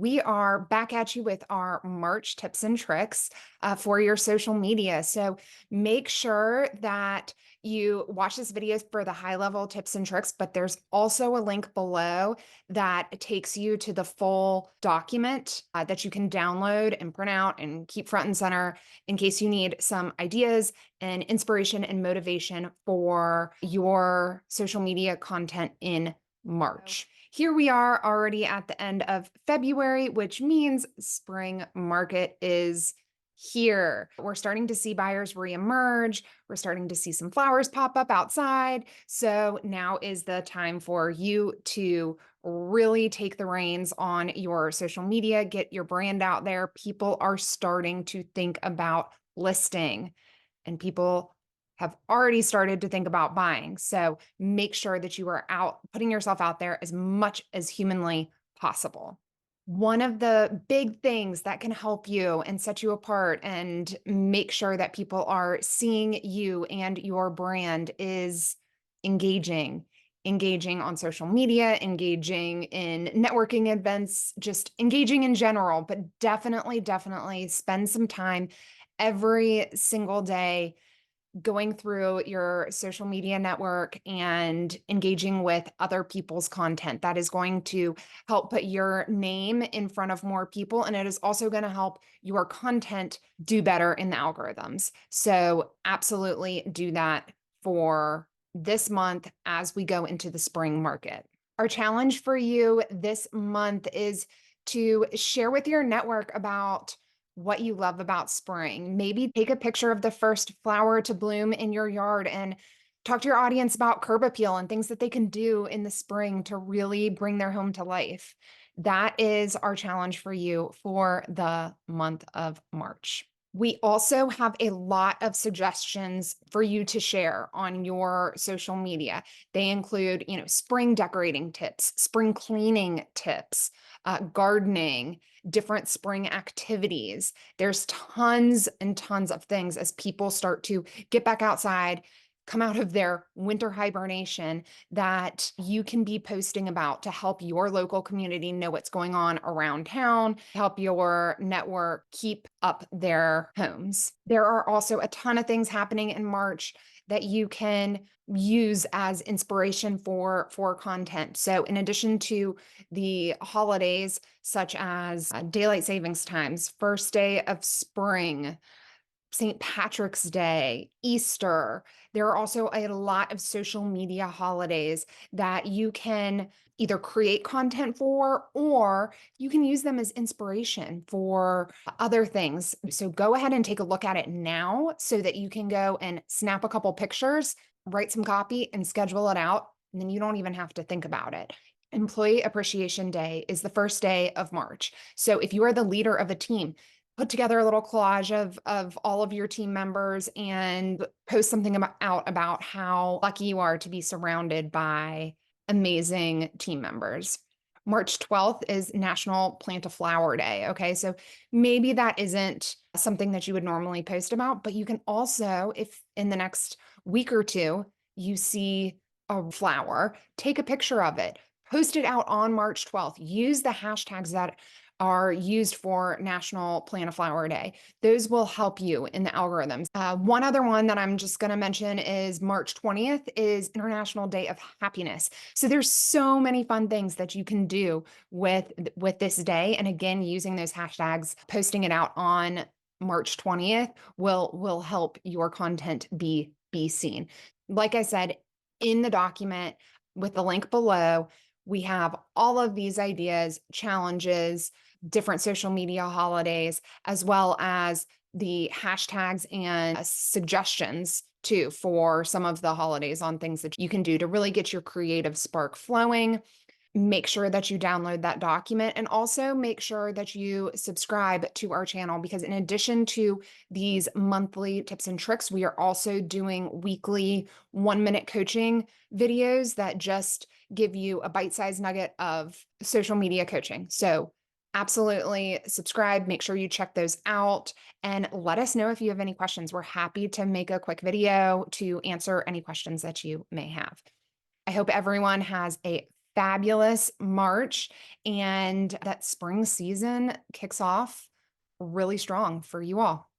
We are back at you with our March tips and tricks for your social media. So make sure that you watch this video for the high level tips and tricks, but there's also a link below that takes you to the full document that you can download and print out and keep front and center in case you need some ideas and inspiration and motivation for your social media content in March. Here we are already at the end of February, which means spring market is here. We're starting to see buyers reemerge. We're starting to see some flowers pop up outside. So now is the time for you to really take the reins on your social media, get your brand out there. People are starting to think about listing, and people have already started to think about buying. So make sure that you are out putting yourself out there as much as humanly possible. One of the big things that can help you and set you apart and make sure that people are seeing you and your brand is engaging. Engaging on social media, engaging in networking events, just engaging in general, but definitely spend some time every single day going through your social media network and engaging with other people's content. That is going to help put your name in front of more people. And it is also going to help your content do better in the algorithms. So absolutely do that for this month as we go into the spring market. Our challenge for you this month is to share with your network about what you love about spring. Maybe take a picture of the first flower to bloom in your yard and talk to your audience about curb appeal and things that they can do in the spring to really bring their home to life. That is our challenge for you for the month of March. We also have a lot of suggestions for you to share on your social media. They include, spring decorating tips, spring cleaning tips, gardening, different spring activities. There's tons and tons of things as people start to get back outside, come out of their winter hibernation, that you can be posting about to help your local community know what's going on around town, help your network keep up their homes. There are also a ton of things happening in March that you can use as inspiration for content. So in addition to the holidays such as daylight savings times, first day of spring, St. Patrick's Day, Easter. There are also a lot of social media holidays that you can either create content for, or you can use them as inspiration for other things. So go ahead and take a look at it now so that you can go and snap a couple pictures, write some copy, and schedule it out. And then you don't even have to think about it. Employee Appreciation Day is the first day of March. So if you are the leader of a team, put together a little collage of all of your team members and post something about how lucky you are to be surrounded by amazing team members. March 12th is National Plant a Flower Day. Okay. So maybe that isn't something that you would normally post about, but you can also, if in the next week or two, you see a flower, take a picture of it, post it out on March 12th. Use the hashtags that are used for National Plant a Flower Day. Those will help you in the algorithms. One other one that I'm just going to mention is March 20th is International Day of Happiness. So there's so many fun things that you can do with this day. And again, using those hashtags, posting it out on March 20th will help your content be seen. Like I said, in the document with the link below, we have all of these ideas, challenges, different social media holidays, as well as the hashtags and suggestions too for some of the holidays on things that you can do to really get your creative spark flowing. Make sure that you download that document, and also make sure that you subscribe to our channel, because in addition to these monthly tips and tricks, we are also doing weekly 1-minute coaching videos that just give you a bite-sized nugget of social media coaching. So absolutely subscribe, make sure you check those out, and let us know if you have any questions. We're happy to make a quick video to answer any questions that you may have. I hope everyone has a fabulous March, and that spring season kicks off really strong for you all.